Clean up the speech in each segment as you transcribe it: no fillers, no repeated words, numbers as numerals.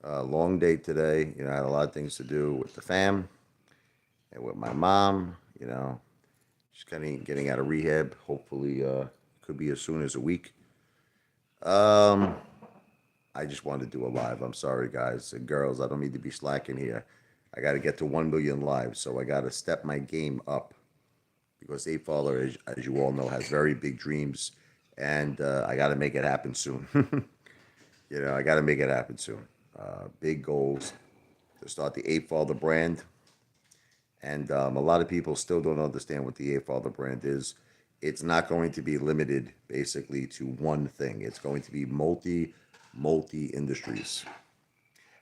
Long day today. I had a lot of things to do with the fam and with my mom. She's kind of getting out of rehab. Hopefully, could be as soon as a week. Um, I just wanted to do a live. I'm sorry, guys and girls. I don't mean to be slacking here. I got to get to 1 million lives, so I got to step my game up because Apefather, as you all know, has very big dreams, and I got to make it happen soon. I got to make it happen soon. Big goals to start the Apefather brand, and a lot of people still don't understand what the Apefather brand is. It's not going to be limited basically to one thing. It's going to be multi industries.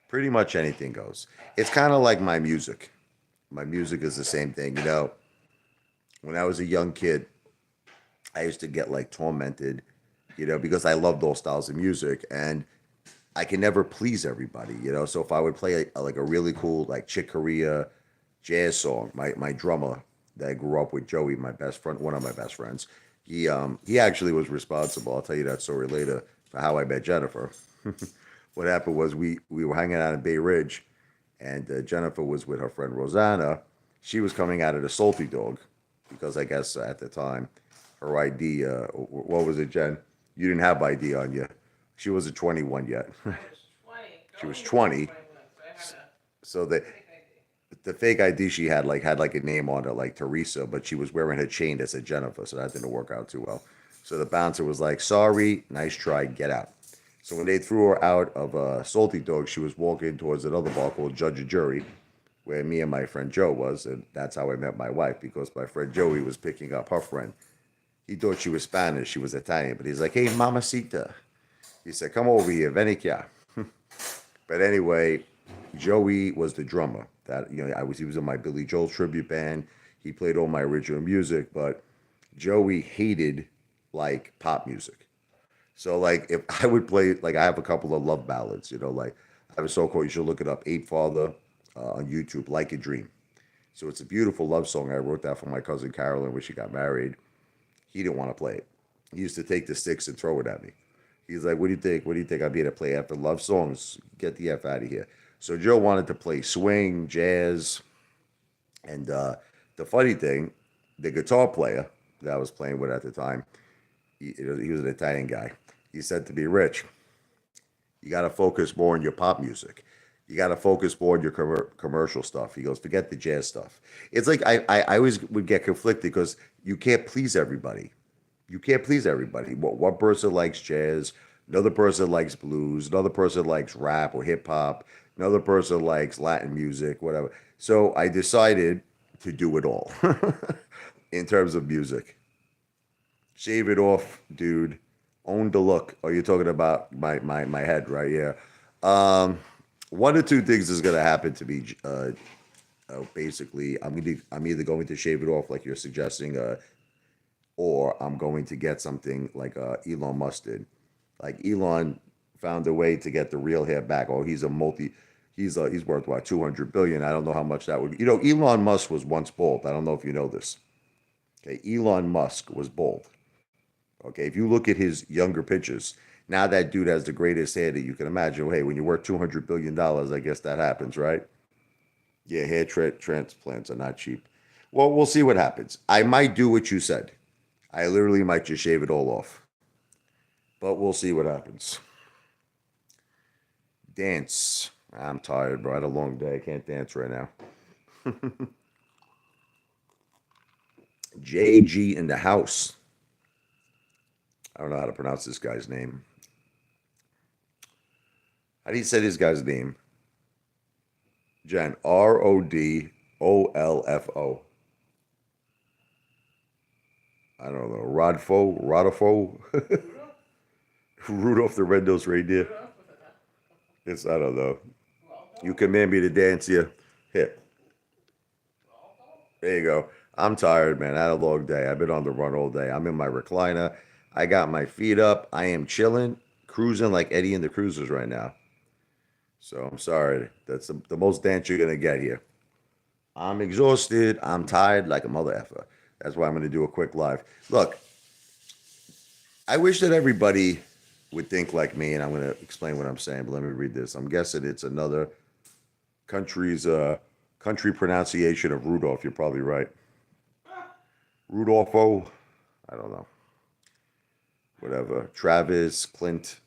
Pretty much anything goes. It's kind of like my music. My music is the same thing. When I was a young kid, I used to get like tormented, because I loved all styles of music and I can never please everybody. So if I would play like a really cool like Chick Corea jazz song, my drummer that I grew up with, Joey, my best friend, one of my best friends, he actually was responsible. I'll tell you that story later for how I met Jennifer. What happened was we were hanging out in Bay Ridge, and Jennifer was with her friend Rosanna. She was coming out of the Salty Dog because I guess at the time her ID, what was it, Jen? You didn't have ID on you. She wasn't 21 yet. She was 20. So the fake ID she had like a name on it, like Teresa, but she was wearing her chain that said Jennifer, so that didn't work out too well. So the bouncer was like, "Sorry, nice try, get out." So when they threw her out of Salty Dog, she was walking towards another bar called Judge and Jury, where me and my friend Joe was, and that's how I met my wife because my friend Joey was picking up her friend. He thought she was Spanish, she was Italian, but he's like, "Hey, mamacita." He said, "Come over here, ven aquí." But anyway, Joey was the drummer. He was in my Billy Joel tribute band. He played all my original music, but Joey hated like pop music. So like if I would play like I have a couple of love ballads, like I have a song called, you should look it up, Eight Father on YouTube, Like a Dream. So it's a beautiful love song. I wrote that for my cousin Carolyn when she got married. He didn't want to play it. He used to take the sticks and throw it at me. He's like, "What do you think? What do you think I'm here to play after love songs? Get the F out of here." So Joe wanted to play swing, jazz, and the funny thing, the guitar player that I was playing with at the time, he was an Italian guy. He said to me, "Rich, you got to focus more on your pop music. You got to focus more on your commercial stuff." He goes, "Forget the jazz stuff." It's like I always would get conflicted because you can't please everybody. You can't please everybody. One person likes jazz, another person likes blues, another person likes rap or hip hop, another person likes Latin music, whatever. So I decided to do it all in terms of music. Shave it off, dude. Own the look. Oh, you're talking about my head, right? Yeah. Um, One or two things is gonna happen to me. Basically, I'm either going to shave it off like you're suggesting, or I'm going to get something like Elon Musk did. Like Elon found a way to get the real hair back. Oh, he's worth what, 200 billion. I don't know how much that would. Elon Musk was once bald. I don't know if you know this. Okay, Elon Musk was bald. Okay, if you look at his younger pictures, now that dude has the greatest hair that you can imagine. Hey, when you're worth $200 billion, I guess that happens, right? Yeah, hair transplants are not cheap. Well, we'll see what happens. I might do what you said. I literally might just shave it all off. But we'll see what happens. Dance. I'm tired, bro. I had a long day. I can't dance right now. JG in the house. I don't know how to pronounce this guy's name. How do you say this guy's name? Jen. Rodolfo. I don't know. Rodolfo. Rudolph the Red-Nosed Reindeer. I don't know. You command me to dance here. Here. There you go. I'm tired, man. I had a long day. I've been on the run all day. I'm in my recliner. I got my feet up. I am chilling, cruising like Eddie and the Cruisers right now. So I'm sorry. That's the most dance you're gonna get here. I'm exhausted. I'm tired like a mother effer. That's why I'm gonna do a quick live. Look, I wish that everybody would think like me, and I'm going to explain what I'm saying, but let me read this. I'm guessing it's another country's country pronunciation of Rudolph. You're probably right. Rudolfo, I don't know. Whatever. Travis, Clint,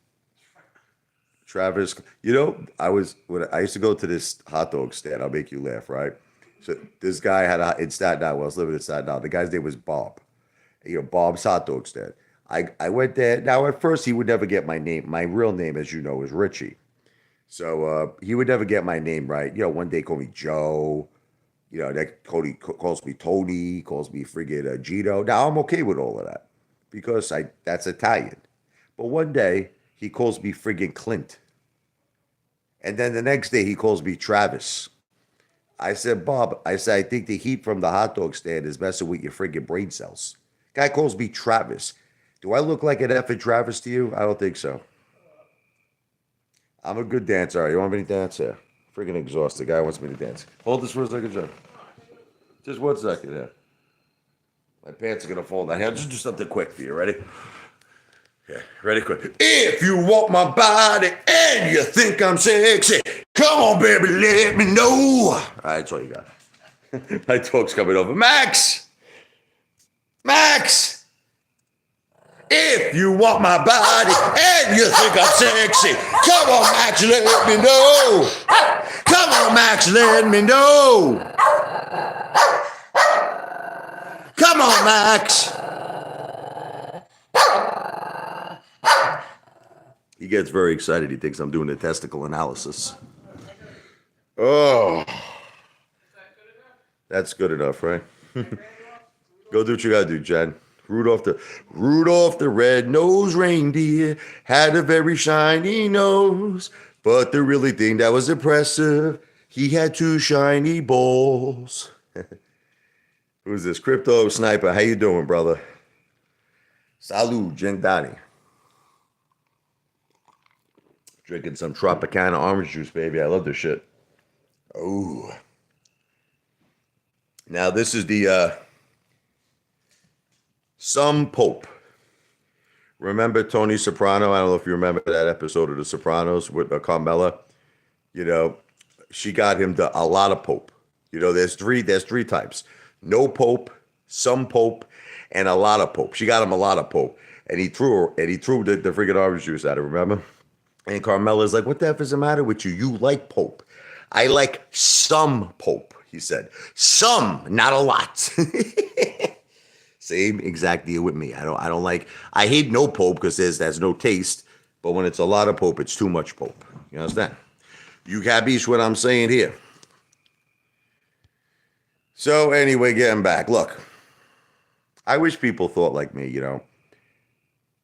Travis. You know, I used to go to this hot dog stand. I'll make you laugh, right? So this guy had in Staten Island. Well, I was living in Staten Island. The guy's name was Bob. Bob's hot dog stand. I went there. Now, at first, he would never get my name. My real name, as you know, is Richie. So he would never get my name right. One day call me Joe. That Cody calls me Tony, calls me friggin' Gino. Now I'm okay with all of that because that's Italian. But one day he calls me friggin' Clint, and then the next day he calls me Travis. I said, Bob, I think the heat from the hot dog stand is messing with your friggin' brain cells. Guy calls me Travis. Do I look like an effing Travis to you? I don't think so. I'm a good dancer. All right, you want me to dance here? Freaking exhausted. Guy wants me to dance. Hold this for a second, John. Just 1 second here. My pants are gonna fall down. Here, just do something quick for you. Ready? Yeah, ready, quick. If you want my body and you think I'm sexy, come on, baby, let me know. All right, that's all you got. My dog's coming over. Max! Max! If you want my body and you think I'm sexy, come on, Max, let me know. Come on, Max, let me know. Come on, Max. He gets very excited. He thinks I'm doing a testicle analysis. Oh. That's good enough, right? Go do what you gotta do, Jen. Rudolph the red-nosed reindeer had a very shiny nose, but the really thing that was impressive, he had two shiny balls. Who's this? Crypto Sniper. How you doing, brother? Salud, Gentani. Drinking some Tropicana orange juice, baby. I love this shit. Oh. Now, this is the Some Pope. Remember Tony Soprano? I don't know if you remember that episode of The Sopranos with Carmela. She got him a lot of Pope. There's three types. No Pope, some Pope, and a lot of Pope. She got him a lot of Pope. And he threw the freaking orange juice at her, remember? And Carmela's like, what the F is the matter with you? You like Pope. I like some Pope, he said. Some, not a lot. Same exact deal with me. I hate no Pope because there's no taste. But when it's a lot of Pope, it's too much Pope. You understand? You capiche what I'm saying here? So anyway, getting back. Look, I wish people thought like me,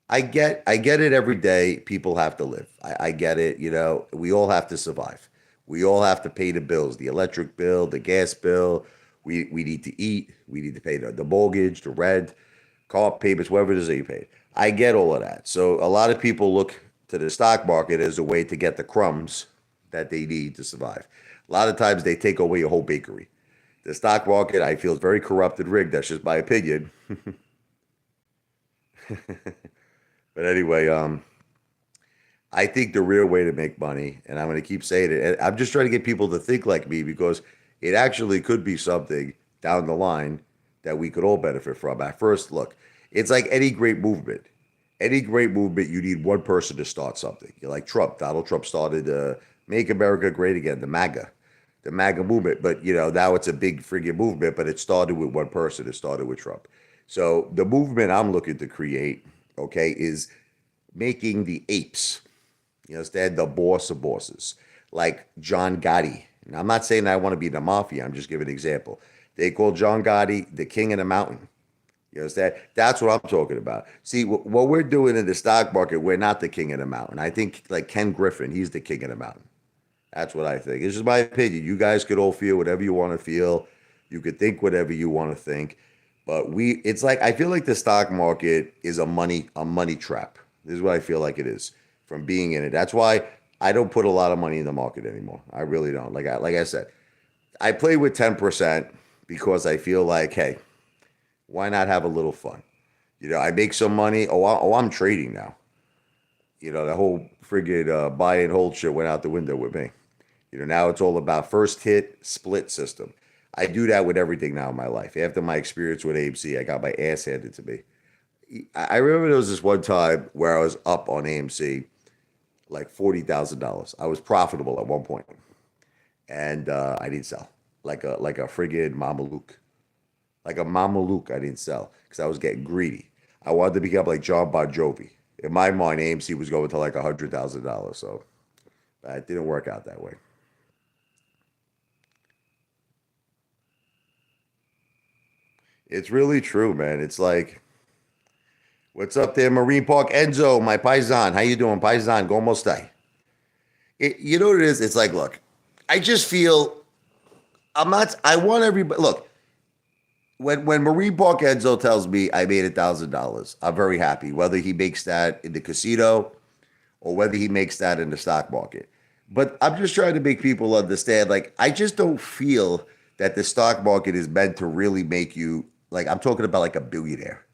I get it every day. People have to live. I get it. We all have to survive. We all have to pay the bills, the electric bill, the gas bill. We need to eat. We need to pay the mortgage, the rent, car payments, whatever it is that you pay. I get all of that. So a lot of people look to the stock market as a way to get the crumbs that they need to survive. A lot of times they take away your whole bakery. The stock market, I feel, is very corrupted, rigged. That's just my opinion. But anyway, I think the real way to make money, and I'm going to keep saying it, and I'm just trying to get people to think like me because it actually could be something down the line that we could all benefit from. At first, look, it's like any great movement. Any great movement, you need one person to start something. You're like Trump. Donald Trump started Make America Great Again, the MAGA movement. But, now it's a big friggin' movement, but it started with one person. It started with Trump. So the movement I'm looking to create, okay, is making the apes, instead the boss of bosses, like John Gotti. Now, I'm not saying I want to be the mafia. I'm just giving an example. They call John Gotti the king of the mountain. You understand? That's what I'm talking about. See, what we're doing in the stock market, we're not the king of the mountain. I think like Ken Griffin, he's the king of the mountain. That's what I think. It's just my opinion. You guys could all feel whatever you want to feel. You could think whatever you want to think. But it's like, I feel like the stock market is a money trap. This is what I feel like it is from being in it. That's why I don't put a lot of money in the market anymore. I really don't. Like I said, I play with 10% because I feel like, hey, why not have a little fun? I make some money. I'm trading now. The whole friggin' buy and hold shit went out the window with me. Now it's all about first hit split system. I do that with everything now in my life. After my experience with AMC, I got my ass handed to me. I remember there was this one time where I was up on AMC like $40,000. I was profitable at one point, and I didn't sell like a friggin' Mama Luke. I didn't sell because I was getting greedy. I wanted to become like John Bon Jovi. In my mind, AMC was going to like $100,000. So it didn't work out that way. It's really true, man. It's like, what's up there, Marine Park Enzo, my paisan? How you doing, paisan? ¿Cómo está? You know what it is? It's like, look, I just feel I'm not. I want everybody. Look, when Marine Park Enzo tells me I made $1,000, I'm very happy. Whether he makes that in the casino or whether he makes that in the stock market. But I'm just trying to make people understand. Like, I just don't feel that the stock market is meant to really make you like. I'm talking about like a billionaire.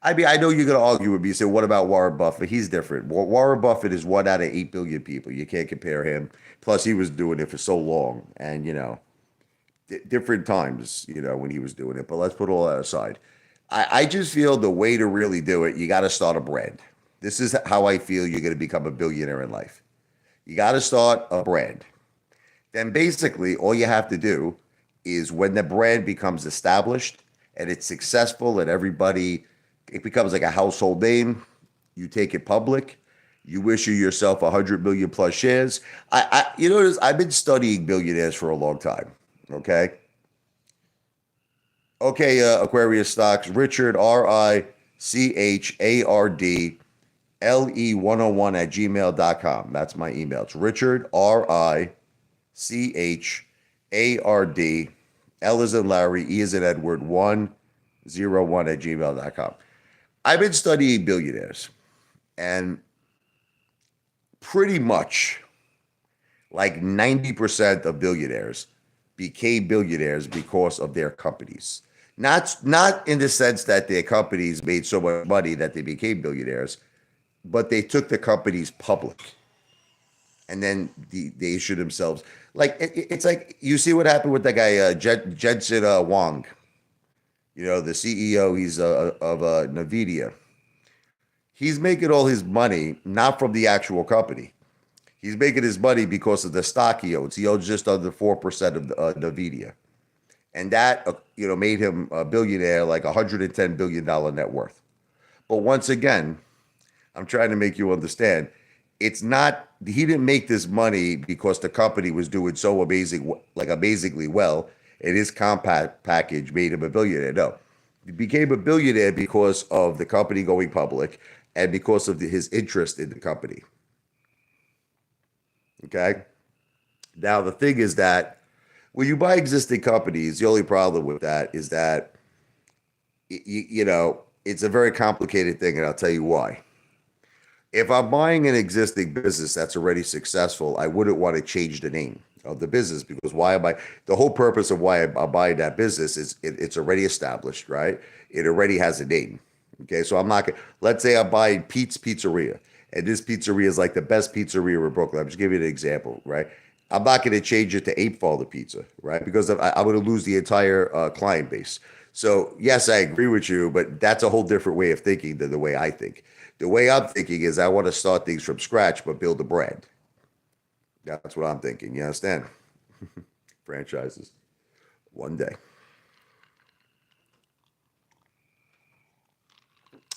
I mean, I know you're going to argue with me. You say, what about Warren Buffett? He's different. Warren Buffett is 1 out of 8 billion people. You can't compare him. Plus, he was doing it for so long, and different times, when he was doing it. But let's put all that aside. I just feel the way to really do it, you got to start a brand. This is how I feel you're going to become a billionaire in life. You got to start a brand. Then basically, all you have to do is when the brand becomes established and it's successful and it becomes like a household name, you take it public, you issue yourself 100 million plus shares. I've been studying billionaires for a long time. Okay. Okay, Aquarius stocks, Richard, RICHARDLE101 at gmail.com. That's my email. It's Richard, RICHARD, L is in Larry, E is in Edward, 101 at gmail.com. I've been studying billionaires, and pretty much like 90% of billionaires became billionaires because of their companies. Not in the sense that their companies made so much money that they became billionaires, but they took the companies public, and then they issued themselves. Like it's like you see what happened with that guy Jensen Wang. The CEO. He's of Nvidia. He's making all his money not from the actual company. He's making his money because of the stock he owns. He owns just under 4% of Nvidia. And that, made him a billionaire, like $110 billion net worth. But once again, I'm trying to make you understand, it's not, he didn't make this money because the company was doing so amazingly well, and his compact package made him a billionaire. No, he became a billionaire because of the company going public and because of his interest in the company. Okay. Now, the thing is that when you buy existing companies, the only problem with that is that, it's a very complicated thing, and I'll tell you why. If I'm buying an existing business that's already successful, I wouldn't want to change the name of the business because why am I? The whole purpose of why I'm buying that business is it's already established, right? It already has a name. Okay, so I'm not gonna. Let's say I'm buying Pete's Pizzeria, and this pizzeria is like the best pizzeria in Brooklyn. I'm just giving you an example, right? I'm not going to change it to Apefather Pizza, right? Because I'm going to lose the entire client base. So yes, I agree with you, but that's a whole different way of thinking than the way I think. The way I'm thinking is I want to start things from scratch, but build a brand. That's what I'm thinking. You understand? Franchises. One day.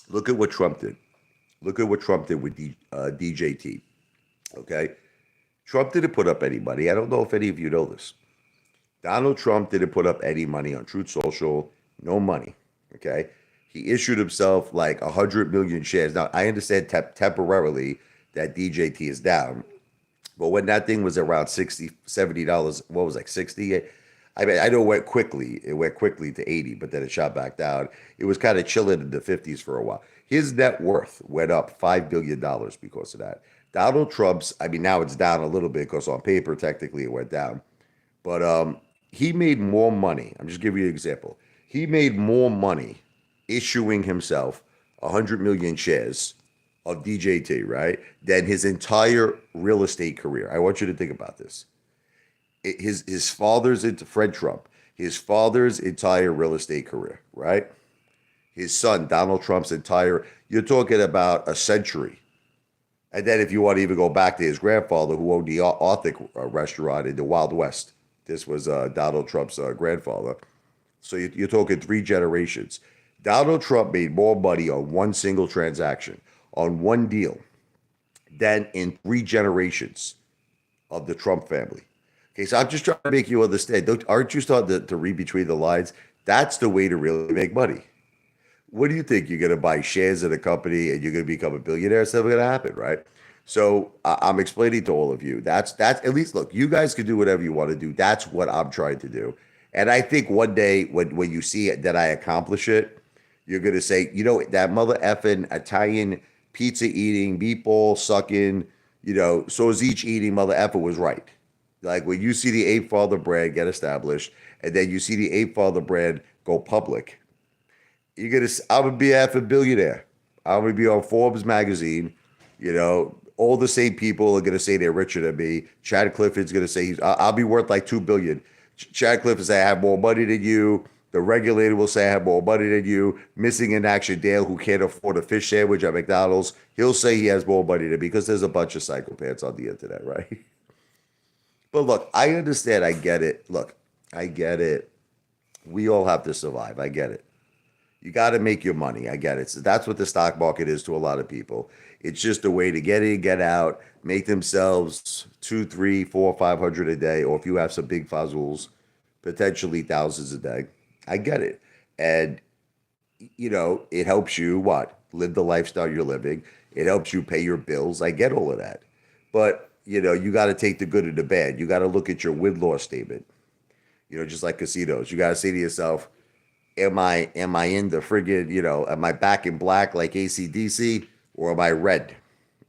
Look at what Trump did. Look at what Trump did with DJT. Okay? Trump didn't put up any money. I don't know if any of you know this. Donald Trump didn't put up any money on Truth Social. No money. Okay? He issued himself like 100 million shares. Now, I understand temporarily that DJT is down. But when that thing was around $60, $70, what was it, like 60? I mean, I know it went quickly. It went quickly to 80, but then it shot back down. It was kind of chilling in the 50s for a while. His net worth went up $5 billion because of that. Donald Trump's, I mean, now it's down a little bit because on paper, technically, it went down. But he made more money. I'm just giving you an example. He made more money issuing himself 100 million shares of DJT, right? Than his entire real estate career. I want you to think about this. His father's into Fred Trump, his father's entire real estate career, right? His son, Donald Trump's entire, you're talking about a century. And then if you want to even go back to his grandfather who owned the Authentic restaurant in the Wild West, this was Donald Trump's grandfather. So you're talking three generations. Donald Trump made more money on one single transaction, on one deal, than in three generations of the Trump family. Okay, so I'm just trying to make you understand. Aren't you starting to read between the lines? That's the way to really make money. What do you think? You're going to buy shares in a company and you're going to become a billionaire? It's never going to happen, right? So I'm explaining to all of you. That's at least look. You guys can do whatever you want to do. That's what I'm trying to do. And I think one day when you see it, that I accomplish it, you're going to say, you know, that mother effing Italian pizza eating, meatball sucking, you know, sausage eating mother effer was right. Like when you see the Apefather brand get established, and then you see the Apefather brand go public, I'm gonna be half a billionaire. I'm gonna be on Forbes magazine. You know, all the same people are gonna say they're richer than me. Chad Clifford's gonna say I'll be worth like 2 billion. Chad Clifford say I have more money than you. The regulator will say I have more money than you. Missing in action Dale, who can't afford a fish sandwich at McDonald's, he'll say he has more money than me because there's a bunch of psychopaths on the internet, right? But look, I understand. I get it. Look, I get it. We all have to survive. I get it. You got to make your money. I get it. So that's what the stock market is to a lot of people. It's just a way to get in, get out, make themselves two, three, four, 500 a day, or if you have some big fuzzles, potentially thousands a day. I get it. And, you know, it helps you what? Live the lifestyle you're living. It helps you pay your bills. I get all of that. But, you know, you got to take the good and the bad. You got to look at your win-loss statement. You know, just like casinos. You got to say to yourself, am I in the friggin', you know, am I back in black like ACDC or am I red?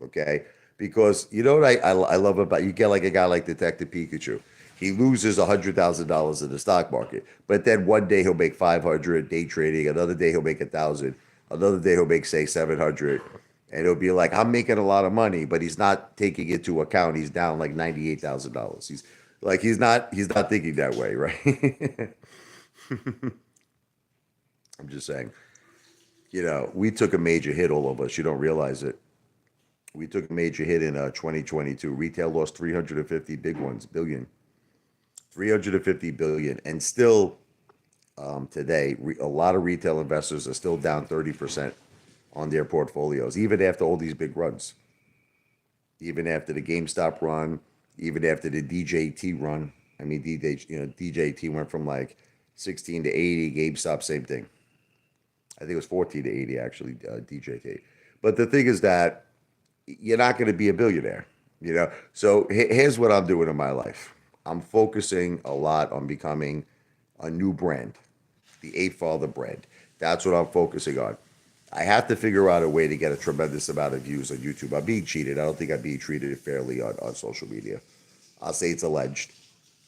Okay. Because you know what I love about you get like a guy like Detective Pikachu. He loses $100,000 in the stock market, but then one day he'll make 500 day trading. Another day he'll make 1,000. Another day he'll make say 700, and he'll be like, I'm making a lot of money, but he's not taking into account he's down like $98,000. He's not thinking that way, right? I'm just saying, you know, we took a major hit, all of us. You don't realize it. We took a major hit in 2022. Retail lost 350 big ones, billion, 350 billion. And still today, a lot of retail investors are still down 30% on their portfolios, even after all these big runs, even after the GameStop run, even after the DJT run. I mean, DJT went from like 16 to 80, GameStop, same thing. I think it was 14 to 80 actually, DJT. But the thing is that you're not going to be a billionaire, you know. So here's what I'm doing in my life. I'm focusing a lot on becoming a new brand, the Apefather brand. That's what I'm focusing on. I have to figure out a way to get a tremendous amount of views on YouTube. I'm being cheated. I don't think I'm being treated fairly on social media. I'll say it's alleged.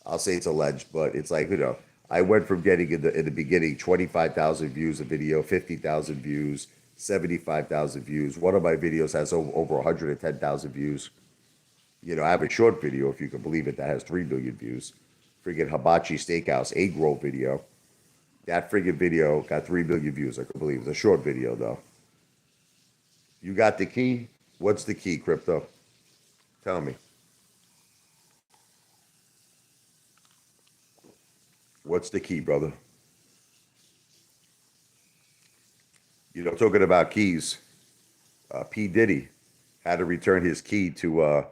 I'll say it's alleged, but it's like, you know, I went from getting in the beginning 25,000 views a video, 50,000 views, 75,000 views. One of my videos has over 110,000 views. You know, I have a short video, if you can believe it, that has 3 million views. Friggin' Hibachi Steakhouse egg roll video. That friggin' video got 3 million views, I can believe. It's a short video, though. You got the key? What's the key, Crypto? Tell me. What's the key, brother? You know, talking about keys, P. Diddy had to return his key to,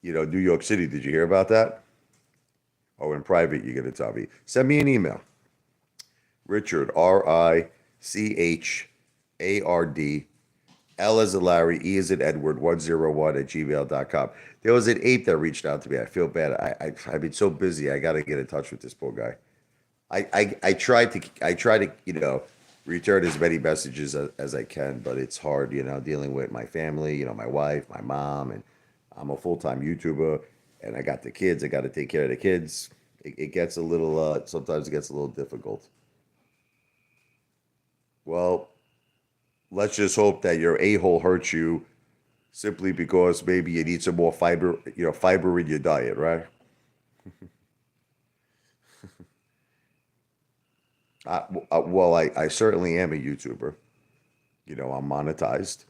New York City. Did you hear about that? Oh, in private, you're going to tell me. Send me an email. Richard, RICHARD, L as in Larry, E as in Edward, 101 at gmail.com. There was an ape that reached out to me. I feel bad. I've been so busy. I got to get in touch with this poor guy. I try to return as many messages as I can, but it's hard, dealing with my family, my wife, my mom, and I'm a full-time YouTuber, and I got the kids. I got to take care of the kids. It gets a little sometimes it gets a little difficult. Well, let's just hope that your a-hole hurts you simply because maybe you need some more fiber, fiber in your diet, right? Well, I certainly am a YouTuber. I'm monetized.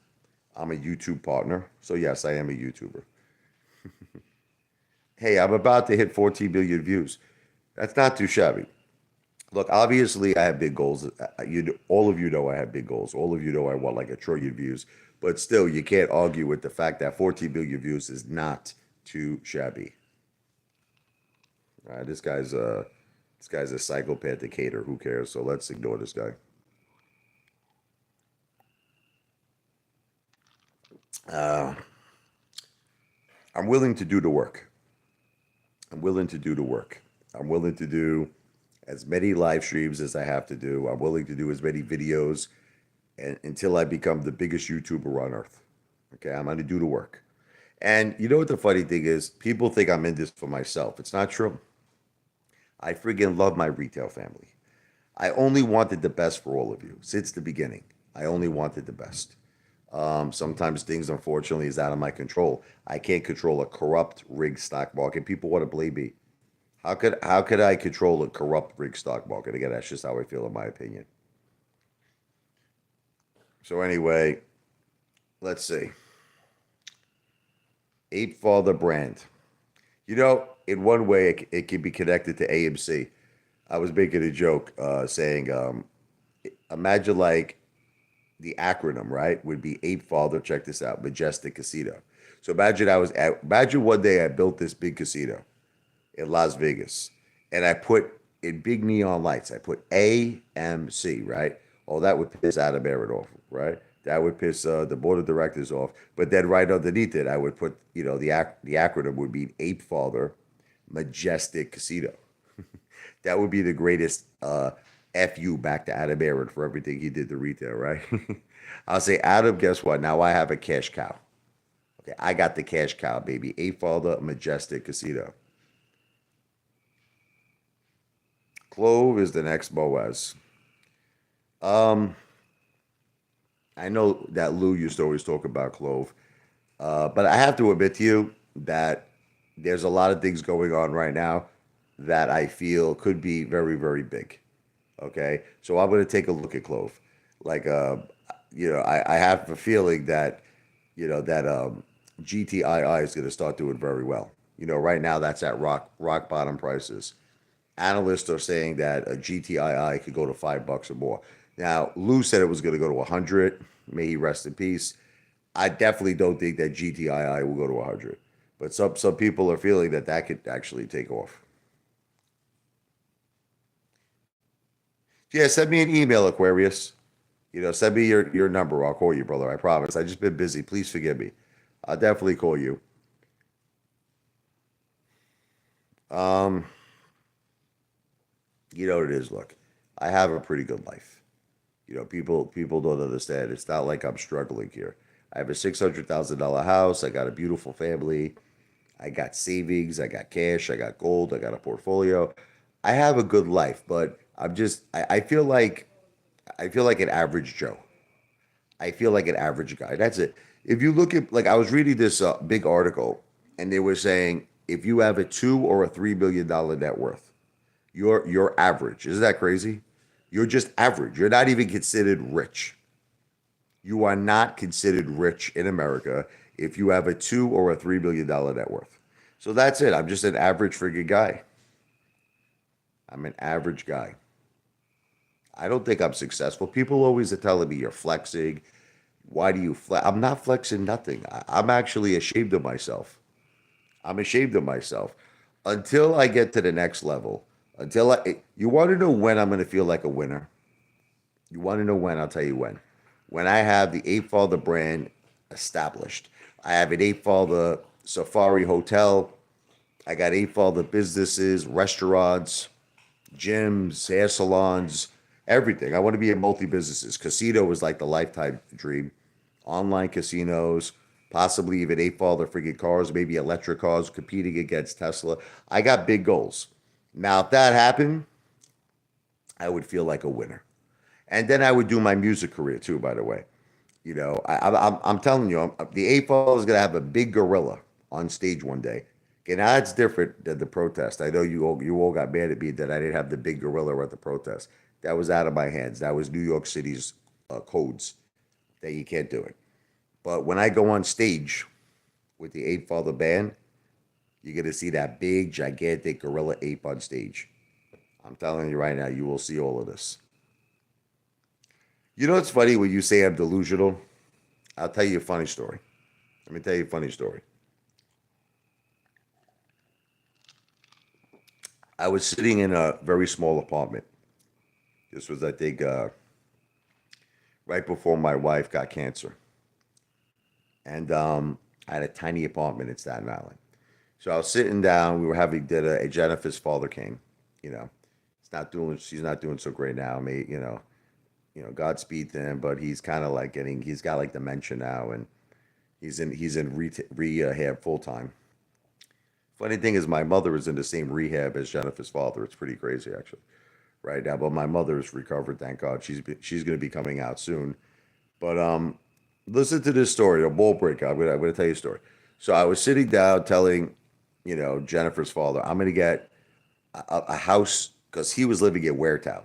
I'm a YouTube partner. So, yes, I am a YouTuber. Hey, I'm about to hit 14 billion views. That's not too shabby. Look, obviously, I have big goals. All of you know I have big goals. All of you know I want like a trillion views. But still, you can't argue with the fact that 14 billion views is not too shabby. All right, this guy's a psychopathic hater. Who cares? So let's ignore this guy. Uh, I'm willing to do the work. I'm willing to do the work. I'm willing to do as many live streams as I have to do. I'm willing to do as many videos until I become the biggest YouTuber on earth. Okay, I'm going to do the work. And you know what the funny thing is? People think I'm in this for myself. It's not true. I friggin' love my retail family. I only wanted the best for all of you since the beginning. I only wanted the best. Sometimes things, unfortunately, is out of my control. I can't control a corrupt, rigged stock market. People want to blame me. How could I control a corrupt, rigged stock market? Again, that's just how I feel, in my opinion. So anyway, let's see. Apefather brand. In one way, it can be connected to AMC. I was making a joke saying, imagine like the acronym, right, would be Apefather. Check this out, Majestic Casino. So imagine one day I built this big casino in Las Vegas, and I put in big neon lights. I put AMC, right? Oh, that would piss Adam Barrett off, right? That would piss the board of directors off. But then right underneath it, I would put, the acronym would be Apefather Majestic Casino. That would be the greatest FU back to Adam Aaron for everything he did to retail, right? I'll say, Adam, guess what? Now I have a cash cow. Okay, I got the cash cow, baby. Apefather Majestic Casino. Clove is the next Boaz. Um, I know that Lou used to always talk about Clove, but I have to admit to you that there's a lot of things going on right now that I feel could be very, very big. Okay, so I'm going to take a look at Clove. Like, I have a feeling that, GTII is going to start doing very well. Right now that's at rock bottom prices. Analysts are saying that a GTII could go to $5 or more. Now, Lou said it was going to go to 100. May he rest in peace. I definitely don't think that GTII will go to 100, but some people are feeling that that could actually take off. Yeah, send me an email, Aquarius. Send me your number. I'll call you, brother. I promise. I just been busy. Please forgive me. I'll definitely call you. Um, you know what it is. Look, I have a pretty good life. People don't understand. It's not like I'm struggling here. I have a $600,000 house. I got a beautiful family. I got savings. I got cash. I got gold. I got a portfolio. I have a good life, but I feel like an average Joe. I feel like an average guy. That's it. If you look at, like, I was reading this big article, and they were saying if you have a $2 or $3 billion net worth, you're average. Isn't that crazy? You're just average. You're not even considered rich. You are not considered rich in America if you have a $2 or $3 billion net worth. So that's it. I'm just an average friggin' guy. I'm an average guy. I don't think I'm successful. People always are telling me you're flexing. Why do you flex? I'm not flexing nothing. I'm actually ashamed of myself. I'm ashamed of myself. Until I get to the next level, you want to know when I'm going to feel like a winner? You want to know when? I'll tell you when. When I have the Apefather brand established. I have an Apefather Safari Hotel. I got Apefather businesses, restaurants, gyms, hair salons, everything. I want to be in multi businesses. Casino is like the lifetime dream. Online casinos, possibly even eight father friggin' cars, maybe electric cars competing against Tesla. I got big goals. Now, if that happened, I would feel like a winner. And then I would do my music career too, by the way. I'm telling you, the AFL is going to have a big gorilla on stage one day. Okay, now that's different than the protest. I know you all got mad at me that I didn't have the big gorilla at the protest. That was out of my hands. That was New York City's codes that you can't do it. But when I go on stage with the Apefather band, you're going to see that big, gigantic gorilla ape on stage. I'm telling you right now, you will see all of this. You know what's funny when you say I'm delusional? I'll tell you a funny story. Let me tell you a funny story. I was sitting in a very small apartment. This was, I think, right before my wife got cancer. And I had a tiny apartment in Staten Island. So I was sitting down. We were having dinner. And Jennifer's father came. You know, she's not doing so great now. Godspeed to him. But he's kind of like he's got like dementia now, and he's in rehab full time. Funny thing is, my mother is in the same rehab as Jennifer's father. It's pretty crazy, actually, right now. But my mother's recovered, thank God. She's going to be coming out soon. But listen to this story, a ball breaker. I'm gonna tell you a story. So I was sitting down telling, Jennifer's father, I'm gonna get a house because he was living in Waretown.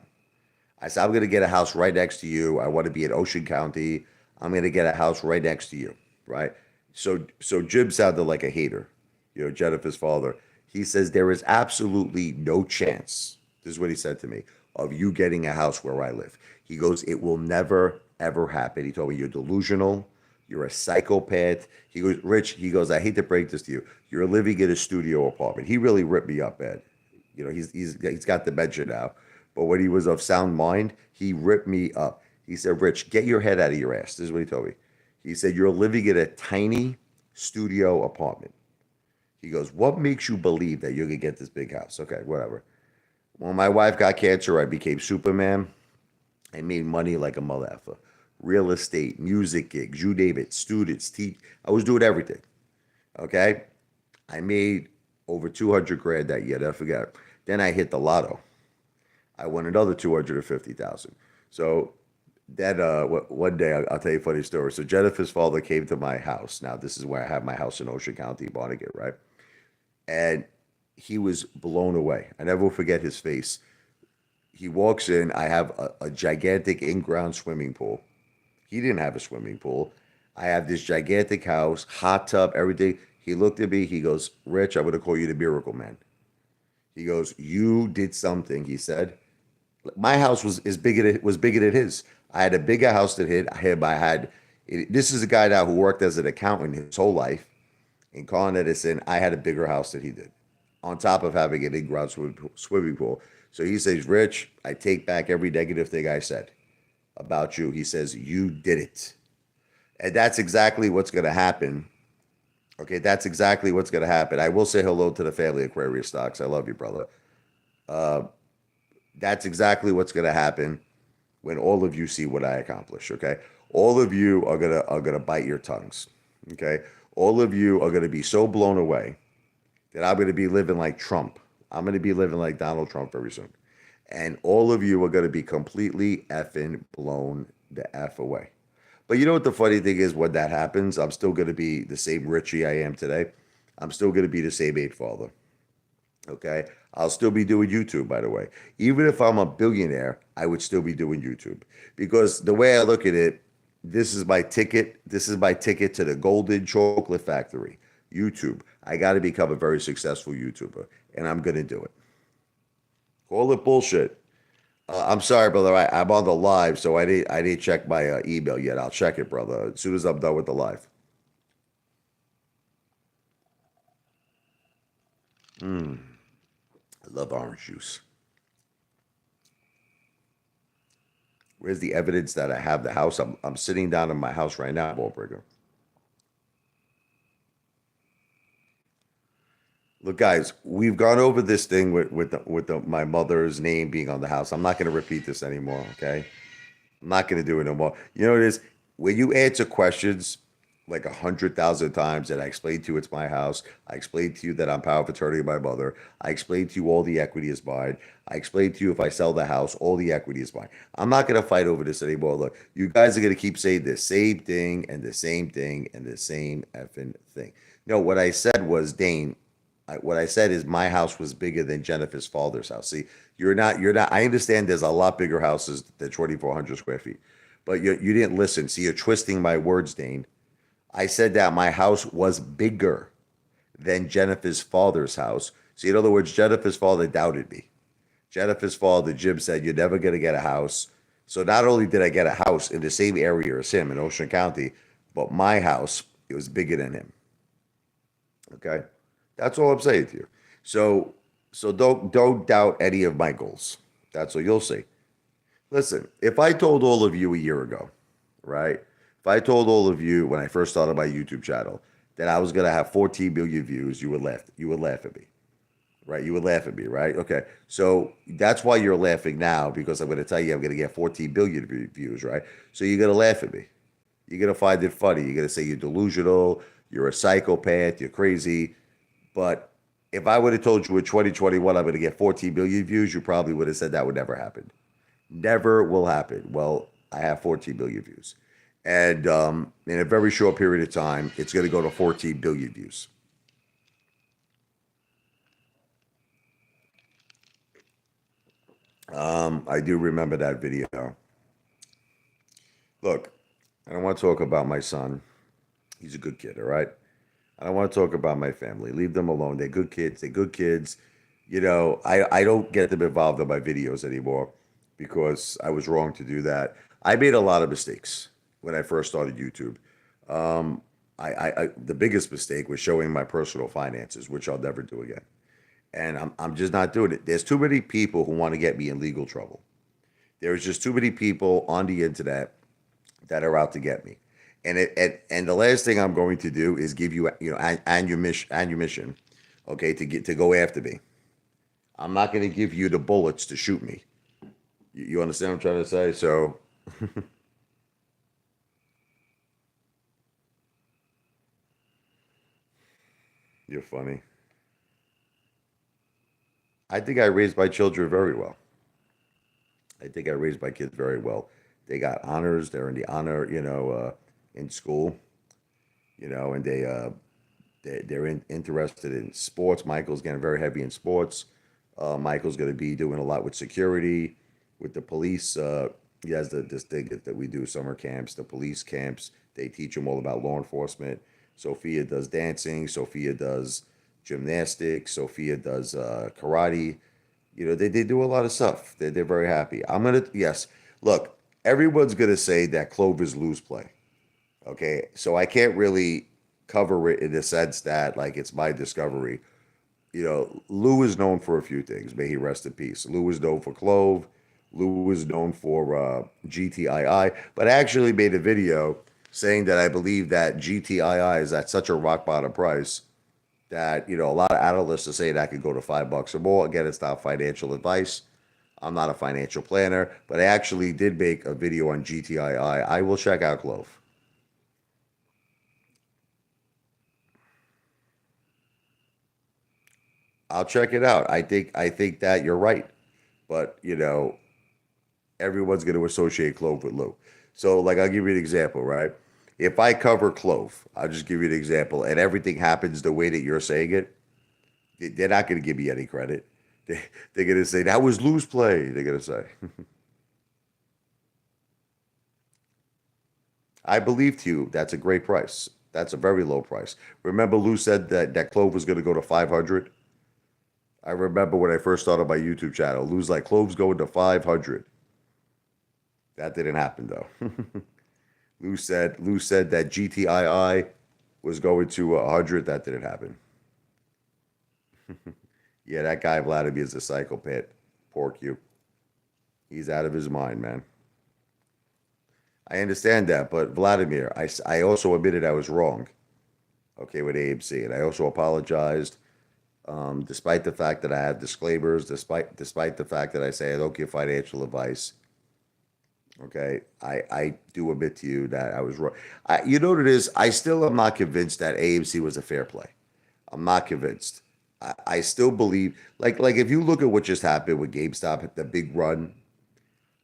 I said, I'm gonna get a house right next to you. I want to be in Ocean County. I'm gonna get a house right next to you, right? So Jim sounded like a hater, Jennifer's father. He says there is absolutely no chance. This is what he said to me of you getting a house where I live. He goes, it will never ever happen. He told me you're delusional. You're a psychopath. He goes, Rich. He goes, I hate to break this to you. You're living in a studio apartment. He really ripped me up, Ed. He's got dementia now, but when he was of sound mind, he ripped me up. He said, Rich, get your head out of your ass. This is what he told me. He said, you're living in a tiny studio apartment. He goes, what makes you believe that you're gonna get this big house? Okay, whatever. When my wife got cancer, I became Superman. I made money like a mother effer. Real estate, music gigs, you name it, students, teach. I was doing everything. Okay? I made over 200 grand that year. Never forget. Then I hit the lotto. I won another 250,000. So then one day, I'll tell you a funny story. So Jennifer's father came to my house. Now, this is where I have my house in Ocean County, Barnegat, right? And he was blown away. I never will forget his face. He walks in. I have a gigantic in-ground swimming pool. He didn't have a swimming pool. I have this gigantic house, hot tub, everything. He looked at me. He goes, Rich, I'm going to call you the miracle man. He goes, you did something. He said, my house was bigger than his. I had a bigger house than him. This is a guy now who worked as an accountant his whole life in Con Edison. I had a bigger house than he did, on top of having an in-ground swimming pool. So he says, Rich, I take back every negative thing I said about you. He says, you did it. And that's exactly what's going to happen. Okay, that's exactly what's going to happen. I will say hello to the family Aquarius stocks. I love you, brother. Uh, that's exactly what's going to happen when all of you see what I accomplish. Okay, all of you are gonna bite your tongues. Okay, all of you are gonna be so blown away that I'm gonna be living like Trump. I'm gonna be living like Donald Trump very soon, and all of you are gonna be completely effing blown the f away. But you know what the funny thing is? When that happens, I'm still gonna be the same Richie I am today. I'm still gonna be the same ape father. Okay. I'll still be doing YouTube, by the way. Even if I'm a billionaire, I would still be doing YouTube. Because the way I look at it, this is my ticket. This is my ticket to the golden chocolate factory. YouTube. I got to become a very successful YouTuber, and I'm going to do it. Call it bullshit. I'm sorry, brother. I'm on the live, so I didn't check my email yet. I'll check it, brother, as soon as I'm done with the live. I love orange juice. Where's the evidence that I have the house? I'm sitting down in my house right now, Ballbreaker. Look, guys, we've gone over this thing with my mother's name being on the house. I'm not going to repeat this anymore. Okay, I'm not going to do it no more. You know what it is? When you answer questions, like 100,000 times, and I explained to you it's my house. I explained to you that I'm power of attorney of my mother. I explained to you all the equity is mine. I explained to you if I sell the house, all the equity is mine. I'm not going to fight over this anymore. Look, you guys are going to keep saying the same thing and the same thing and the same effing thing. No, what I said was, Dane, what I said is my house was bigger than Jennifer's father's house. See, you're not, I understand there's a lot bigger houses than 2,400 square feet, but you didn't listen. See, you're twisting my words, Dane. I said that my house was bigger than Jennifer's father's house. See, in other words, Jennifer's father doubted me. Jennifer's father, Jim, said, "You're never going to get a house." So not only did I get a house in the same area as him in Ocean County, but my house, it was bigger than him. Okay? That's all I'm saying to you. So don't doubt any of my goals. That's what you'll see. Listen, if I told all of you a year ago, right? If I told all of you when I first started my YouTube channel that I was gonna have 14 million views, you would laugh. You would laugh at me, right? You would laugh at me, right? Okay, so that's why you're laughing now because I'm gonna tell you I'm gonna get 14 billion views, right? So you're gonna laugh at me. You're gonna find it funny. You're gonna say you're delusional, you're a psychopath, you're crazy. But if I would have told you in 2021 I'm gonna get 14 billion views, you probably would have said that would never happen. Never will happen. Well, I have 14 billion views. And in a very short period of time, it's going to go to 14 billion views. I do remember that video. Look, I don't want to talk about my son. He's a good kid, all right? I don't want to talk about my family. Leave them alone. They're good kids. They're good kids. I don't get them involved in my videos anymore because I was wrong to do that. I made a lot of mistakes when I first started YouTube. The biggest mistake was showing my personal finances, which I'll never do again. And I'm just not doing it. There's too many people who want to get me in legal trouble. There's just too many people on the internet that are out to get me. And the last thing I'm going to do is give you ammunition, okay, to go after me. I'm not going to give you the bullets to shoot me. You understand what I'm trying to say? So you're funny. I think I raised my children very well. I think I raised my kids very well. They got honors. They're in the honor, in school, and they're interested in sports. Michael's getting very heavy in sports. Michael's going to be doing a lot with security, with the police. He has this thing that we do summer camps, the police camps. They teach him all about law enforcement. Sophia does dancing. Sophia does gymnastics. Sophia does karate. They do a lot of stuff. They're very happy. Yes, look, everyone's going to say that Clover's lose play. Okay, so I can't really cover it in the sense that like it's my discovery. Lou is known for a few things. May he rest in peace. Lou is known for Clove. Lou is known for GTII. But I actually made a video saying that I believe that GTII is at such a rock bottom price that a lot of analysts are saying that could go to $5 or more. Again, it's not financial advice. I'm not a financial planner, but I actually did make a video on GTII. I will check out Clove. I'll check it out. I think that you're right, but everyone's going to associate Clove with Lou. So, like, I'll give you an example, right? If I cover Clove, I'll just give you an example, and everything happens the way that you're saying it, they're not going to give me any credit. They're going to say that was Lou's play. They're going to say, I believe to you that's a great price. That's a very low price. Remember, Lou said that Clove was going to go to 500. I remember when I first started my YouTube channel, Lou's like Clove's going to 500. That didn't happen though. Lou said that GTII was going to 100. That didn't happen. Yeah, that guy Vladimir is a psychopath. Pork you. He's out of his mind, man. I understand that, but Vladimir, I also admitted I was wrong. Okay, with AMC, and I also apologized. Despite the fact that I have disclaimers, despite the fact that I say I don't give financial advice, Okay, I do admit to you that I was wrong. You know what it is? I still am not convinced that AMC was a fair play. I'm not convinced. I still believe, like if you look at what just happened with GameStop, the big run.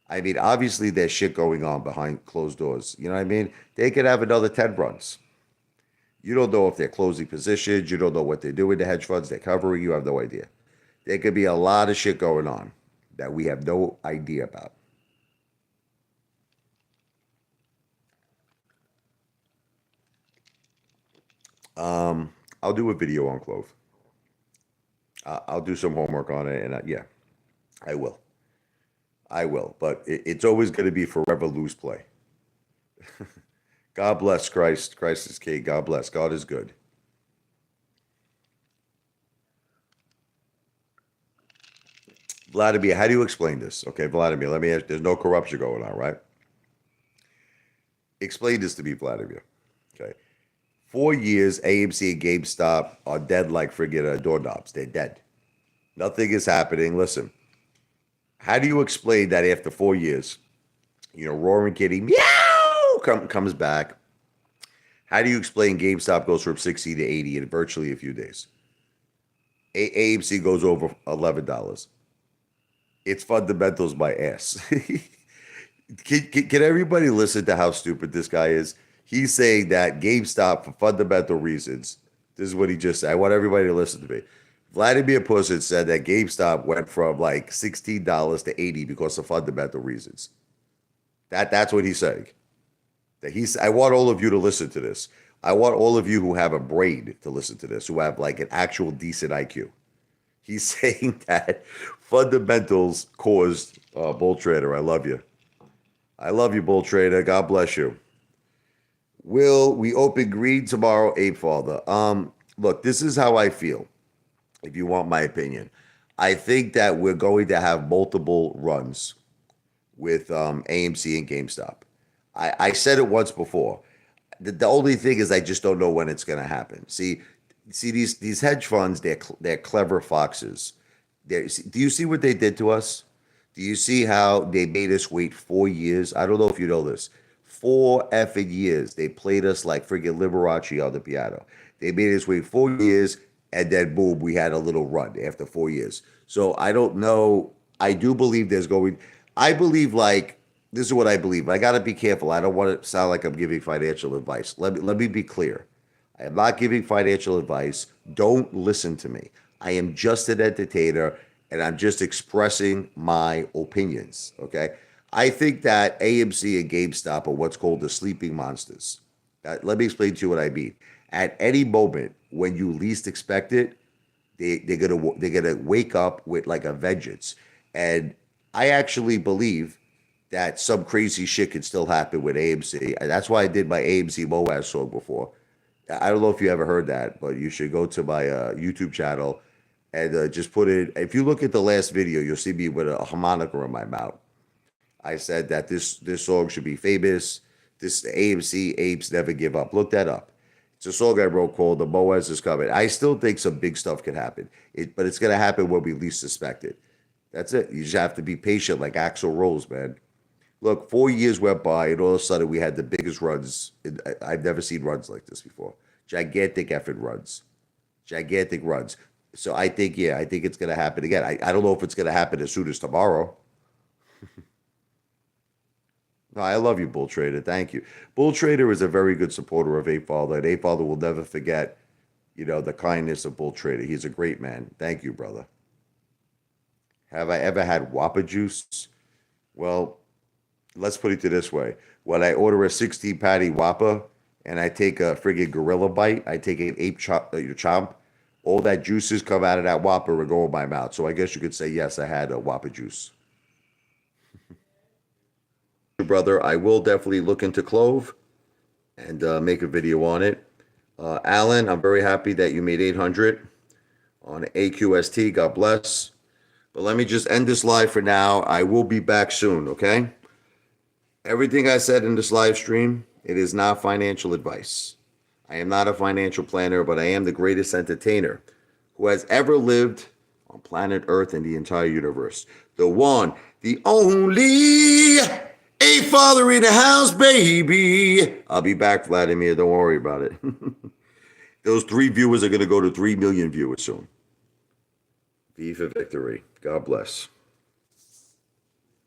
I mean, obviously there's shit going on behind closed doors. You know what I mean? They could have another 10 runs. You don't know if they're closing positions. You don't know what they're doing. The hedge funds they're covering. You have no idea. There could be a lot of shit going on that we have no idea about. I'll do a video on Clove. I'll do some homework on it, and yeah, I will. I will. But it's always going to be forever lose play. God bless Christ. Christ is king. God bless. God is good. Vladimir, how do you explain this? Okay, Vladimir, let me ask. There's no corruption going on, right? Explain this to me, Vladimir. Okay. 4 years, AMC and GameStop are dead like friggin' doorknobs. They're dead. Nothing is happening. Listen, how do you explain that after 4 years, Roaring Kitty meow comes back? How do you explain GameStop goes from 60 to 80 in virtually a few days? AMC goes over $11. It's fundamentals, my ass. Can everybody listen to how stupid this guy is? He's saying that GameStop, for fundamental reasons, this is what he just said. I want everybody to listen to me. Vladimir Putin said that GameStop went from like $16 to 80 because of fundamental reasons. That's what he's saying. I want all of you to listen to this. I want all of you who have a brain to listen to this, who have like an actual decent IQ. He's saying that fundamentals caused Bull Trader. I love you. I love you, Bull Trader. God bless you. Will we open green tomorrow, Apefather? Look, this is how I feel. If you want my opinion, I think that we're going to have multiple runs with AMC and GameStop. I said it once before. The only thing is I just don't know when it's going to happen. See these hedge funds, they're clever foxes. Do you see what they did to us? Do you see how they made us wait 4 years? I don't know if you know this. 4 effing years. They played us like friggin' Liberace on the piano. They made us wait 4 years, and then boom, we had a little run after 4 years. So I don't know. I do believe I believe like this is what I believe. I got to be careful. I don't want to sound like I'm giving financial advice. Let me be clear. I am not giving financial advice. Don't listen to me. I am just an entertainer and I'm just expressing my opinions. Okay. I think that AMC and GameStop are what's called the sleeping monsters. Let me explain to you what I mean. At any moment when you least expect it, they're gonna wake up with like a vengeance. And I actually believe that some crazy shit can still happen with AMC. And that's why I did my AMC Moaz song before. I don't know if you ever heard that, but you should go to my YouTube channel and just put it. If you look at the last video, you'll see me with a harmonica in my mouth. I said that this song should be famous. This AMC Apes Never Give Up. Look that up. It's a song I wrote called "The Moaz Is Coming." I still think some big stuff can happen, but it's gonna happen when we least suspect it. That's it. You just have to be patient, like Axl Rose, man. Look, 4 years went by, and all of a sudden we had the biggest runs. I've never seen runs like this before. Gigantic effort runs. Gigantic runs. So I think, yeah, I think it's going to happen again. I don't know if it's going to happen as soon as tomorrow. No, I love you, Bull Trader. Thank you. Bull Trader is a very good supporter of Apefather, and Apefather will never forget, the kindness of Bull Trader. He's a great man. Thank you, brother. Have I ever had Whopper juice? Well, let's put it this way. When I order a 16 patty Whopper and I take a friggin' gorilla bite, I take an ape chomp, all that juices come out of that Whopper and go in my mouth. So I guess you could say, yes, I had a Whopper juice. Brother, I will definitely look into Clove and make a video on it. Alan, I'm very happy that you made 800 on AQST. God bless. But let me just end this live for now. I will be back soon, okay? Everything I said in this live stream, it is not financial advice. I am not a financial planner, but I am the greatest entertainer who has ever lived on planet Earth and the entire universe. The one, the only Apefather in the house, baby. I'll be back, Vladimir. Don't worry about it. Those 3 viewers are going to go to 3 million viewers soon. V for victory. God bless.